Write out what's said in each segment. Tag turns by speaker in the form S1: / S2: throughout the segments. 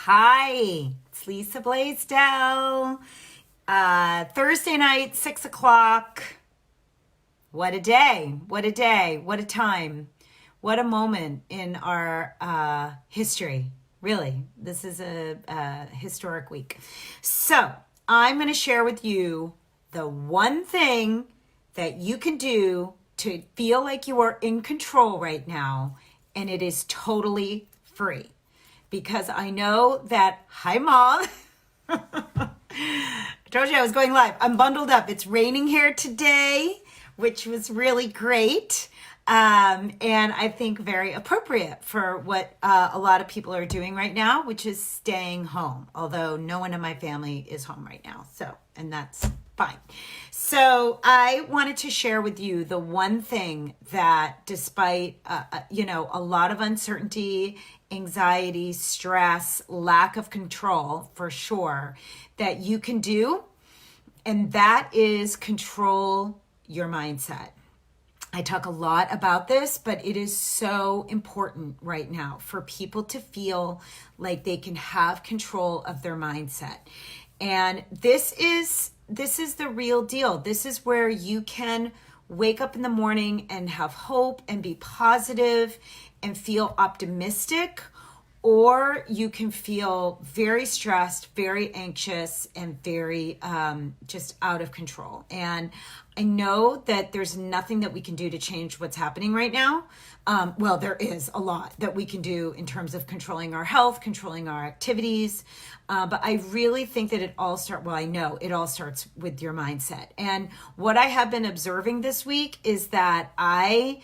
S1: Hi, it's Lisa Blaisdell. Thursday night, 6 o'clock. What a day. What a day. What a time. What a moment in our history. Really, this is a historic week. So, I'm going to share with you the one thing that you can do to feel like you are in control right now, and it is totally free. Because I know that, hi, Mom. I told you I was going live. I'm bundled up. It's raining here today, which was really great. And I think very appropriate for what a lot of people are doing right now, which is staying home. Although no one in my family is home right now. And that's fine. So I wanted to share with you the one thing that despite, a lot of uncertainty, anxiety, stress, lack of control for sure, that you can do. And that is control your mindset. I talk a lot about this, but it is so important right now for people to feel like they can have control of their mindset. And this is the real deal. This is where you can wake up in the morning and have hope and be positive and feel optimistic, or you can feel very stressed, very anxious, and very just out of control. And I know that there's nothing that we can do to change what's happening right now. Well, there is a lot that we can do in terms of controlling our health, controlling our activities. But I really think that I know it all starts with your mindset. And what I have been observing this week is that I'm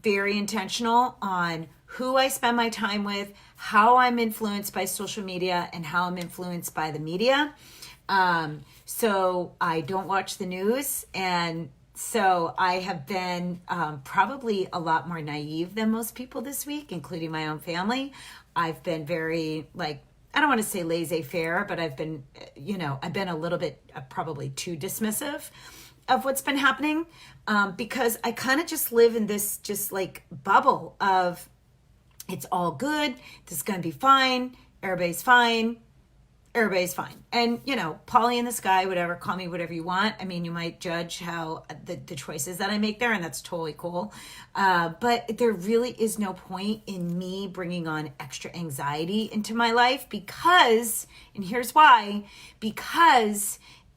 S1: very intentional on who I spend my time with, how I'm influenced by social media, and how I'm influenced by the media. So I don't watch the news. And so I have been probably a lot more naive than most people this week, including my own family. I've been very, I don't want to say laissez-faire, but I've been a little bit probably too dismissive of what's been happening, because I kind of just live in this bubble of it's all good, this is going to be fine, everybody's fine. And, Polly in the sky, whatever, call me whatever you want. I mean, you might judge how the choices that I make there, and that's totally cool. But there really is no point in me bringing on extra anxiety into my life because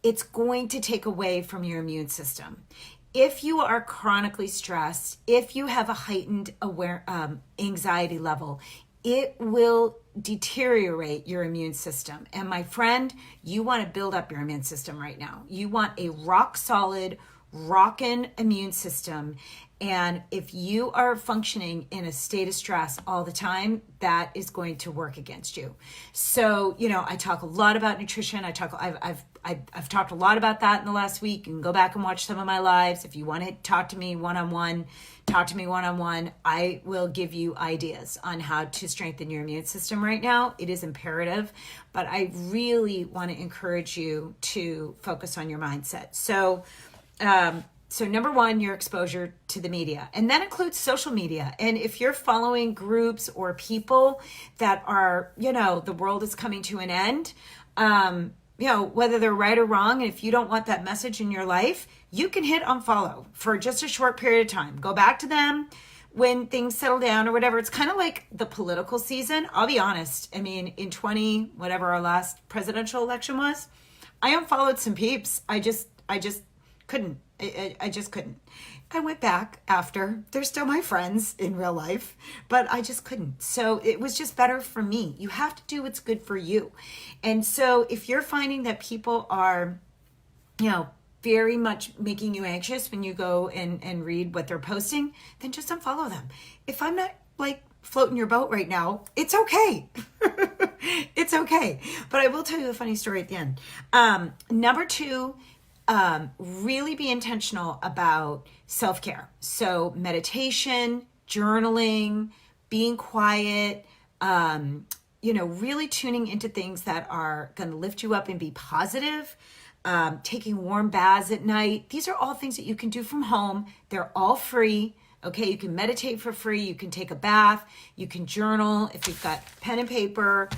S1: it's going to take away from your immune system. If you are chronically stressed, if you have a heightened anxiety level, it will deteriorate your immune system. And my friend, you want to build up your immune system right now. You want a rock solid, rockin' immune system. And if you are functioning in a state of stress all the time, that is going to work against you. So, I talk a lot about nutrition. I've talked a lot about that in the last week. You can go back and watch some of my lives. If you want to talk to me one-on-one, I will give you ideas on how to strengthen your immune system right now. It is imperative, but I really want to encourage you to focus on your mindset. So number one, your exposure to the media, and that includes social media. And if you're following groups or people that are, the world is coming to an end, whether they're right or wrong, and if you don't want that message in your life, you can hit unfollow for just a short period of time. Go back to them when things settle down or whatever. It's kind of like the political season. I'll be honest. I mean, in whatever our last presidential election was, I unfollowed some peeps. I just couldn't. I just couldn't. I went back after. They're still my friends in real life, but I just couldn't. So it was just better for me. You have to do what's good for you. And so if you're finding that people are, very much making you anxious when you go and read what they're posting, then just unfollow them. If I'm not floating your boat right now, it's okay. It's okay. But I will tell you a funny story at the end. Number two, really be intentional about self-care. So meditation, journaling, being quiet, really tuning into things that are going to lift you up and be positive. Taking warm baths at night. These are all things that you can do from home. They're all free. Okay, you can meditate for free. You can take a bath. You can journal if you've got pen and paper.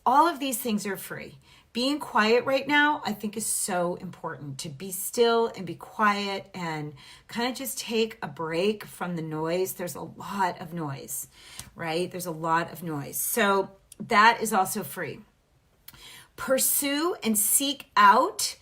S1: All of these things are free. Being quiet right now, I think, is so important, to be still and be quiet and kind of just take a break from the noise. There's a lot of noise, right? There's a lot of noise. So that is also free. Pursue and seek out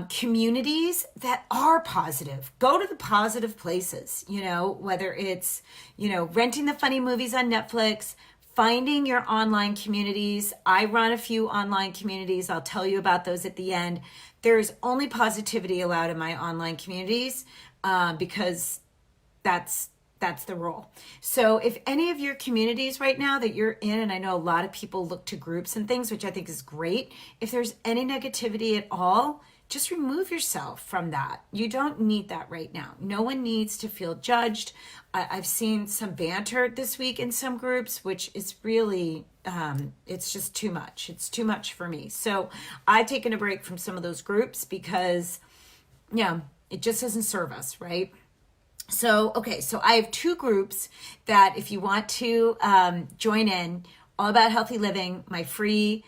S1: communities that are positive. Go to the positive places, whether it's, renting the funny movies on Netflix, finding your online communities. I run a few online communities. I'll tell you about those at the end. There's only positivity allowed in my online communities because that's the rule. So if any of your communities right now that you're in, and I know a lot of people look to groups and things, which I think is great, if there's any negativity at all, just remove yourself from that. You don't need that right now. No one needs to feel judged. I've seen some banter this week in some groups, which is really, it's just too much. It's too much for me. So I've taken a break from some of those groups because, it just doesn't serve us, right? So, okay, so I have two groups that if you want to join in, All About Healthy Living, my free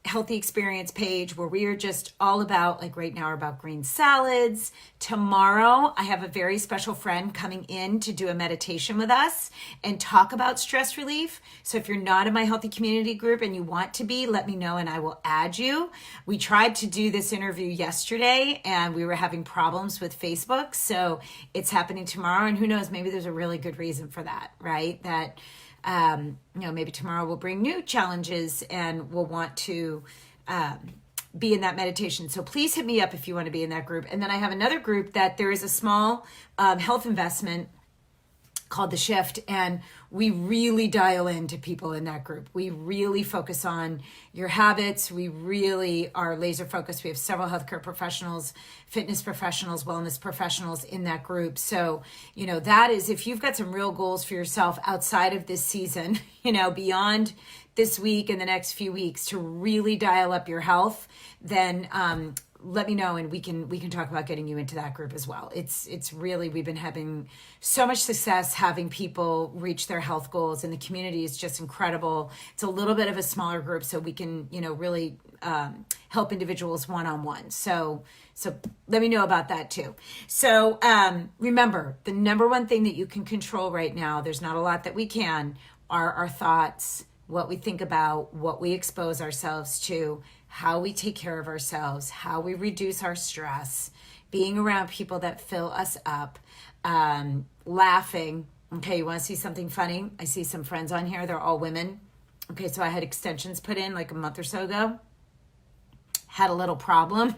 S1: healthy experience page, where we are just all about, like right now, we're about green salads. Tomorrow, I have a very special friend coming in to do a meditation with us and talk about stress relief. So if you're not in my healthy community group and you want to be, let me know and I will add you. We tried to do this interview yesterday and we were having problems with Facebook. So it's happening tomorrow, and who knows, maybe there's a really good reason for that, right? That maybe tomorrow we'll bring new challenges and we'll want to be in that meditation. So please hit me up if you want to be in that group. And then I have another group that there is a small health investment called The Shift, and we really dial into people in that group. We really focus on your habits. We really are laser focused. We have several healthcare professionals, fitness professionals, wellness professionals in that group. So, that is, if you've got some real goals for yourself outside of this season, beyond this week and the next few weeks, to really dial up your health, then let me know and we can talk about getting you into that group as well. It's really, we've been having so much success having people reach their health goals, and the community is just incredible. It's a little bit of a smaller group, so we can, really help individuals one-on-one. So let me know about that too. So remember, the number one thing that you can control right now, there's not a lot that we can, are our thoughts, what we think about, what we expose ourselves to, how we take care of ourselves, how we reduce our stress, being around people that fill us up, laughing. Okay, you want to see something funny? I see some friends on here. They're all women. Okay, so I had extensions put in like a month or so ago. Had a little problem.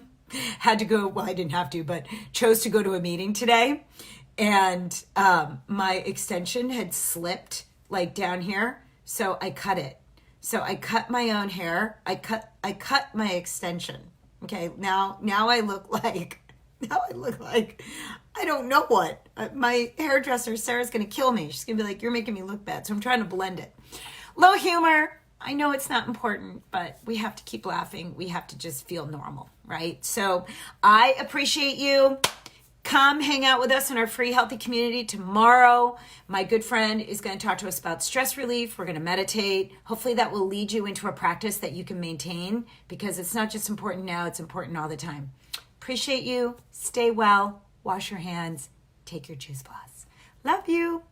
S1: Had to go, well, I didn't have to, but chose to go to a meeting today. And my extension had slipped like down here. So I cut it. So I cut my own hair. I cut my extension. Okay, now I look like I don't know what. My hairdresser, Sarah's going to kill me. She's going to be like, you're making me look bad. So I'm trying to blend it. Low humor. I know it's not important, but we have to keep laughing. We have to just feel normal, right? So I appreciate you. Come hang out with us in our free healthy community tomorrow. My good friend is going to talk to us about stress relief. We're going to meditate. Hopefully that will lead you into a practice that you can maintain, because it's not just important now, it's important all the time. Appreciate you. Stay well. Wash your hands. Take your juice blast. Love you.